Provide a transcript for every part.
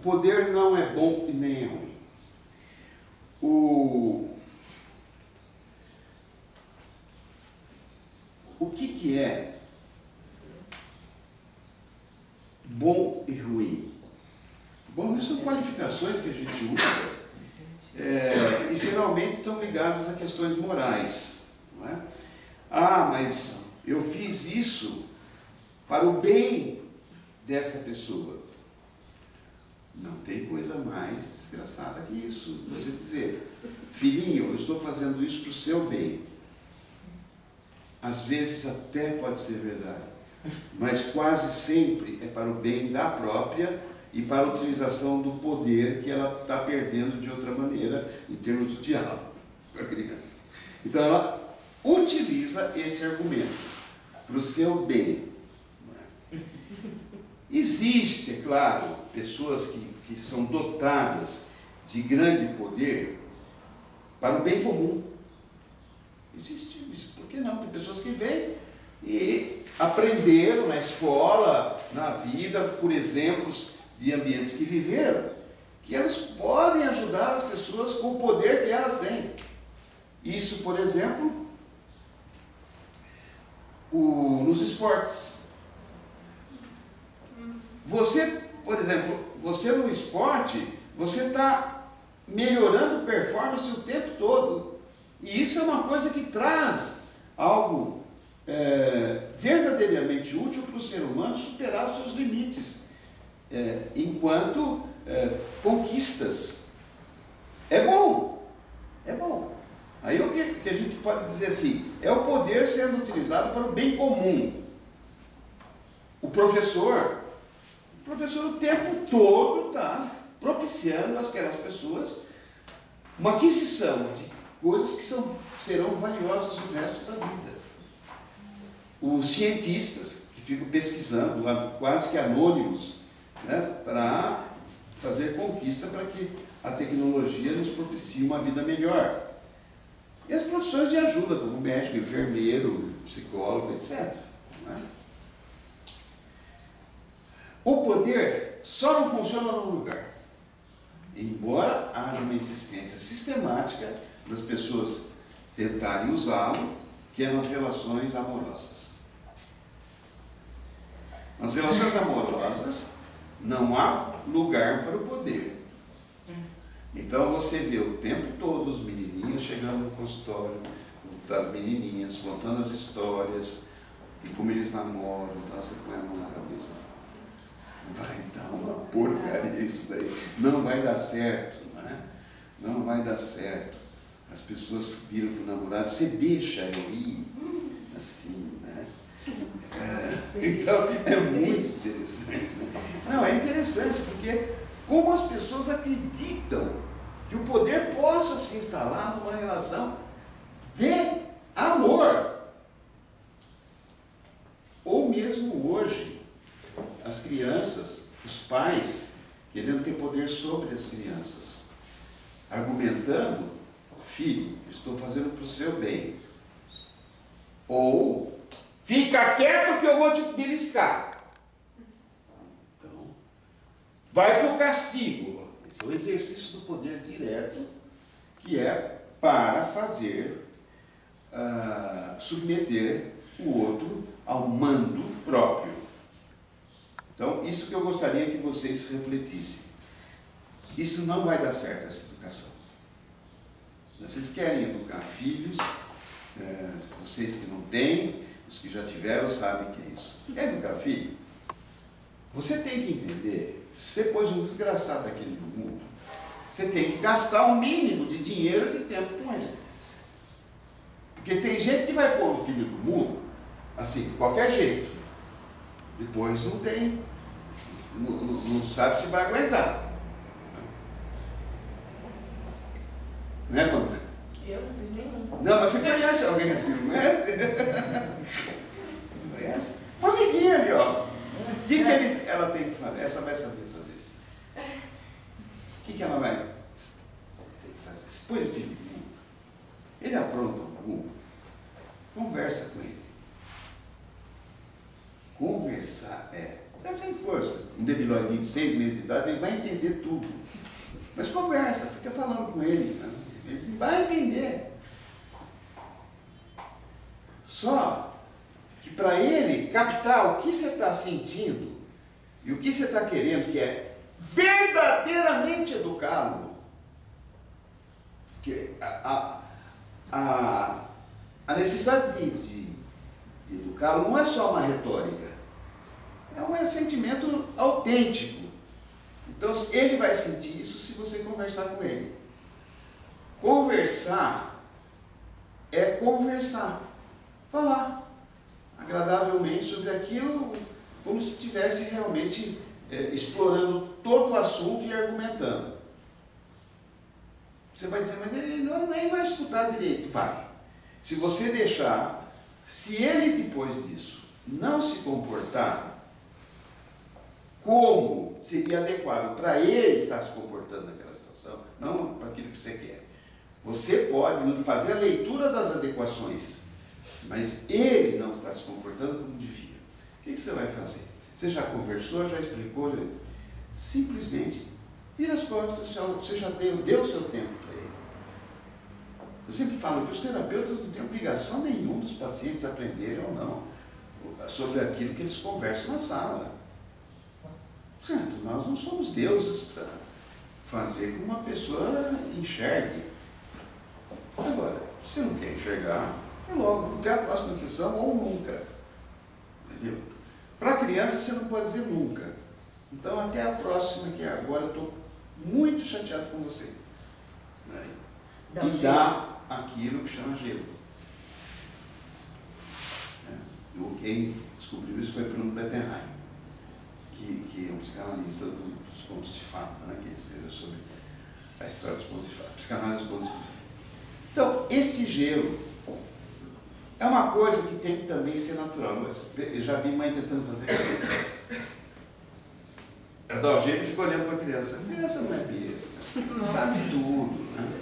poder não é bom e nem é ruim. O que é bom e ruim? Bom, isso são qualificações que a gente usa e geralmente estão ligadas a questões morais, não é? Ah, mas eu fiz isso para o bem desta pessoa. Não tem coisa mais desgraçada que isso. Você dizer, filhinho, eu estou fazendo isso para o seu bem. Às vezes até pode ser verdade, mas quase sempre é para o bem da própria e para a utilização do poder que ela está perdendo de outra maneira em termos de diálogo com a criança. Então ela utiliza esse argumento para o seu bem. Existe, é claro, pessoas que são dotadas de grande poder para o bem comum. Existe isso. Por que não? Tem pessoas que vêm e aprenderam na escola, na vida, por exemplos de ambientes que viveram, que elas podem ajudar as pessoas com o poder que elas têm. Isso, por exemplo, nos esportes. Você, por exemplo, você no esporte, você está melhorando performance o tempo todo. E isso é uma coisa que traz algo verdadeiramente útil para o ser humano superar os seus limites, enquanto conquistas. É bom, é bom. Aí o que a gente pode dizer assim, é o poder sendo utilizado para o bem comum. O professor o tempo todo está propiciando àquelas pessoas uma aquisição de coisas que serão valiosas no resto da vida. Os cientistas que ficam pesquisando, quase que anônimos, né, para fazer conquista para que a tecnologia nos propicie uma vida melhor. E as profissões de ajuda, como médico, enfermeiro, psicólogo, etc. Né? O poder só não funciona num lugar, embora haja uma insistência sistemática das pessoas tentarem usá-lo, que é nas relações amorosas. Nas relações amorosas não há lugar para o poder. Então você vê o tempo todo os menininhos chegando no consultório das menininhas, contando as histórias de como eles namoram, então você põe a mão na cabeça e fala, vai dar uma porcaria isso daí, não vai dar certo, não é? Não vai dar certo. As pessoas viram para o namorado, você deixa eu ir, assim, né? Então é muito interessante. Não, é interessante porque como as pessoas acreditam que o poder possa se instalar numa relação de amor. Ou mesmo hoje, as crianças, os pais, querendo ter poder sobre as crianças, argumentando, filho, estou fazendo para o seu bem. Ou, fica quieto que eu vou te beliscar. Então, vai para o castigo. Esse é o exercício do poder direto, que é para fazer, submeter o outro ao mando próprio. Então, isso que eu gostaria que vocês refletissem. Isso não vai dar certo, essa educação. Vocês querem educar filhos, vocês que não têm, os que já tiveram sabem que é isso. Quer educar filho? Você tem que entender, se você pôs um desgraçado daquele no mundo, você tem que gastar o mínimo de dinheiro e de tempo com ele. Porque tem gente que vai pôr o filho do mundo, assim, de qualquer jeito. Depois não tem, não sabe se vai aguentar. Né, Pamela? Eu não fiz nenhum. Não, mas você conhece alguém assim, não é? Não conhece? Uma amiguinha ali, ó. O que ela tem que fazer? Essa vai saber fazer isso. O que ela vai ter que fazer? Se põe o filho no mundo, ele apronta algum, conversa com ele. Conversar Ele tem força. Um debilóide de 6 meses de idade, ele vai entender tudo. Mas conversa, fica falando com ele. Né? Ele vai entender. Só que para ele captar o que você está sentindo e o que você está querendo, que é verdadeiramente educá-lo, porque a necessidade de educá-lo não é só uma retórica, é um sentimento autêntico. Então ele vai sentir isso se você conversar com ele. Conversar é conversar, falar agradavelmente sobre aquilo, como se estivesse realmente explorando todo o assunto e argumentando. Você vai dizer, mas ele nem vai escutar direito. Vai. Se você deixar, se ele depois disso não se comportar como seria adequado para ele estar se comportando naquela situação, não para aquilo que você quer. Você pode fazer a leitura das adequações, mas ele não está se comportando como devia. O que você vai fazer? Você já conversou, já explicou? Simplesmente vira as costas, você já deu o seu tempo para ele. Eu sempre falo que os terapeutas não têm obrigação nenhuma dos pacientes aprenderem ou não sobre aquilo que eles conversam na sala. Certo, nós não somos deuses para fazer com que uma pessoa enxergue. Agora, se você não quer enxergar, é logo, até a próxima sessão ou nunca. Entendeu? Para a criança você não pode dizer nunca. Então até a próxima, que agora eu estou muito chateado com você. Né? E dá aquilo que chama gelo. Quem descobriu isso foi Bruno Bettenheim, que é um psicanalista dos contos de fada, né? Que ele escreveu sobre a história dos contos de fada, psicanálise dos contos de fada. Então, este gelo é uma coisa que tem que também ser natural. Eu já vi mãe tentando fazer isso. Ela dá o gelo e fica olhando para a criança. A criança não é besta, sabe tudo. Né?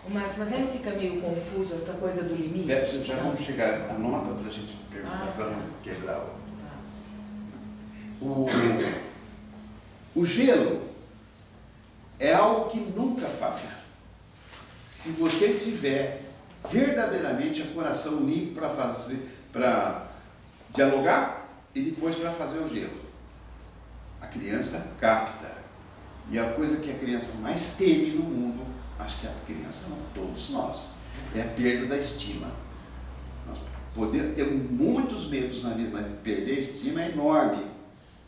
Marcos, mas aí não fica meio confuso essa coisa do limite? Já vamos chegar à nota para a gente perguntar, para não quebrar o gelo é algo que nunca falha. Se você tiver verdadeiramente o coração limpo para dialogar e depois para fazer o gelo. A criança capta. E a coisa que a criança mais teme no mundo, acho que a criança não, todos nós, é a perda da estima. Nós temos muitos medos na vida, mas perder a estima é enorme.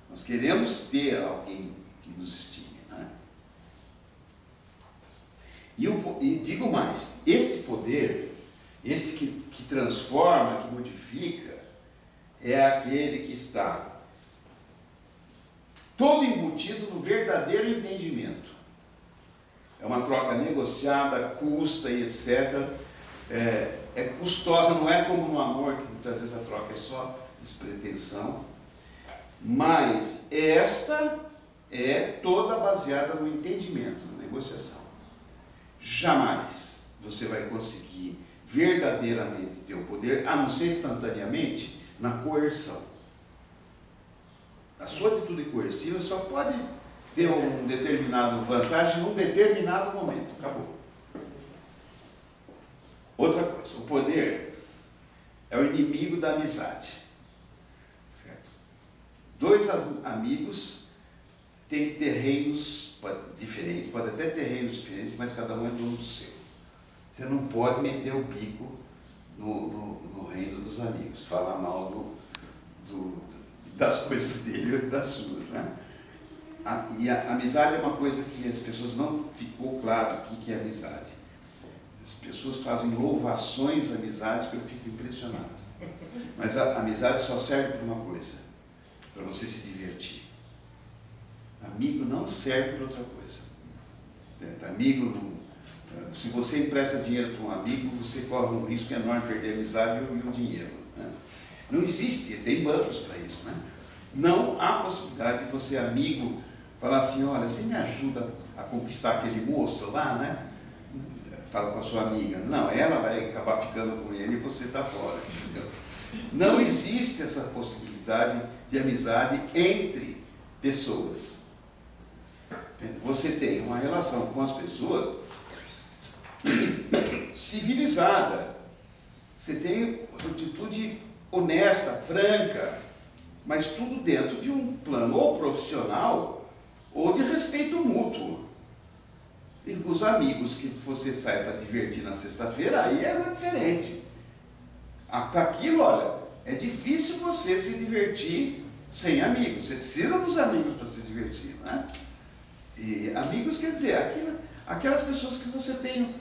Nós queremos ter alguém que nos estime. Né? E digo mais, esse poder, esse que transforma, que modifica, é aquele que está todo embutido no verdadeiro entendimento. É uma troca negociada, custa e etc. É custosa, não é como no amor, que muitas vezes a troca é só despretensão. Mas esta é toda baseada no entendimento, na negociação. Jamais você vai conseguir verdadeiramente ter o poder, a não ser instantaneamente, na coerção. A sua atitude coerciva só pode ter um determinado vantagem num determinado momento. Acabou. Outra coisa, o poder é o inimigo da amizade. Certo? Dois amigos têm que ter reinos diferentes, pode até ter reinos diferentes, mas cada um é dono do seu. Você não pode meter o bico no reino dos amigos, falar mal das coisas dele ou das suas. Né? E a amizade é uma coisa que as pessoas não ficou claro o que é amizade. As pessoas fazem louvações à amizade que eu fico impressionado. Mas a amizade só serve para uma coisa, para você se divertir. Amigo não serve para outra coisa. Amigo não. Se você empresta dinheiro para um amigo, você corre um risco enorme de perder a amizade e o dinheiro. Né? Não existe, tem bancos para isso. Né? Não há possibilidade de você, amigo, falar assim, olha, você me ajuda a conquistar aquele moço lá, né? Fala com a sua amiga. Não, ela vai acabar ficando com ele e você está fora. Entendeu? Não existe essa possibilidade de amizade entre pessoas. Você tem uma relação com as pessoas civilizada. Você tem uma atitude honesta, franca, mas tudo dentro de um plano ou profissional ou de respeito mútuo. E os amigos que você sai para divertir na sexta-feira, aí é diferente. Para aquilo, olha, é difícil você se divertir sem amigos. Você precisa dos amigos para se divertir, né? E amigos quer dizer, aquelas pessoas que você tem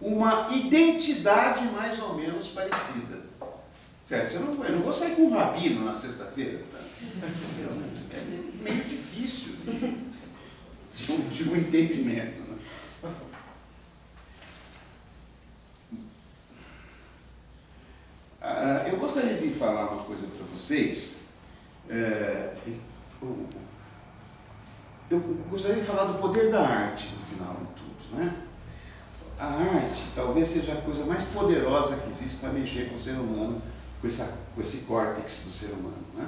uma identidade mais ou menos parecida. Certo? Eu não vou sair com um rabino na sexta-feira. Tá? É meio difícil de um entendimento. Né? Eu gostaria de falar uma coisa para vocês. Eu gostaria de falar do poder da arte no final de tudo, né? A arte talvez seja a coisa mais poderosa que existe para mexer com o ser humano, com esse córtex do ser humano, né?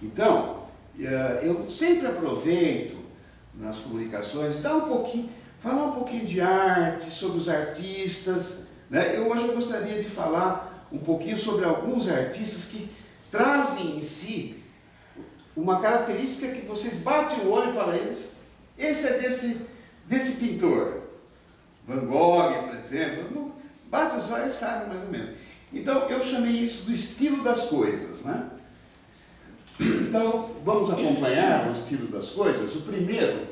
Então, eu sempre aproveito nas comunicações, falar um pouquinho de arte, sobre os artistas, né? Hoje eu gostaria de falar um pouquinho sobre alguns artistas que trazem em si uma característica que vocês batem o olho e falam, esse é desse pintor. Van Gogh, por exemplo, bate os olhos e sabe mais ou menos. Então, eu chamei isso do estilo das coisas, né? Então, vamos acompanhar o estilo das coisas. O primeiro,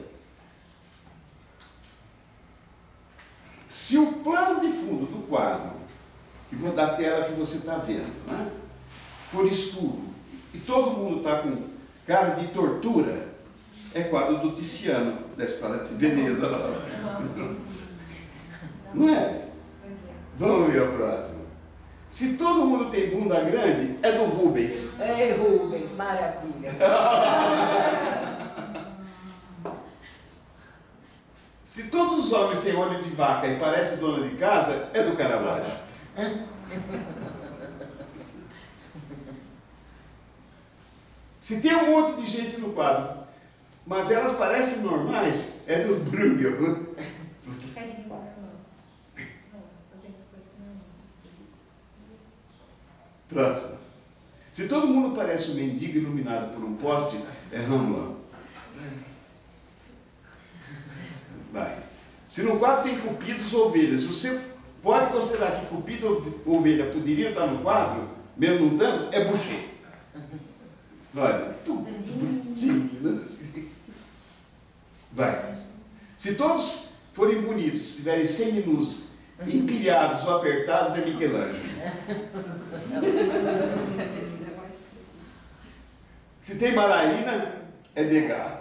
se o plano de fundo do quadro, da tela que você está vendo, né, for escuro, e todo mundo está com cara de tortura, é quadro do Tiziano, da Escola de Veneza. Não é? Vamos ver o próximo. Se todo mundo tem bunda grande, é do Rubens. É Rubens, maravilha. Se todos os homens têm olho de vaca e parece dona de casa, é do Caravaggio. Se tem um monte de gente no quadro, mas elas parecem normais, é do Bruegel. Próximo. Se todo mundo parece um mendigo iluminado por um poste, é Rembrandt. Vai. Se no quadro tem cupidos ou ovelhas, você pode considerar que cupido ou ovelha poderiam estar no quadro, mesmo não estando, é Boucher. Olha, sim. Vai. Se todos forem bonitos, estiverem semi-nus, empilhados ou apertados, é Michelangelo. Se tem bailarina, é Degas.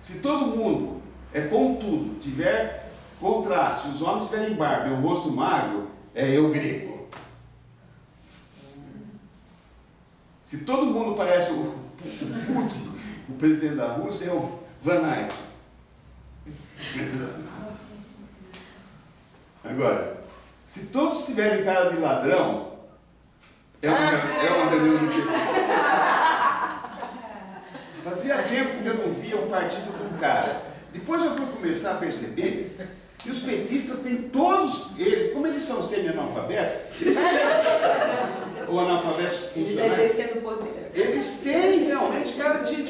Se todo mundo é pontudo, tiver contraste, os homens tiverem barba e um rosto magro, é Eu Greco. Se todo mundo parece o Putin, o presidente da Rússia, é o Van Eyck. Agora, se todos tiverem cara de ladrão, é uma reunião do PT. Fazia tempo que eu não via um partido com cara. Depois eu fui começar a perceber que os petistas têm todos eles, como eles são semi-analfabetos, eles têm, ou analfabetos funcionais, exercendo poder. eles têm realmente cara de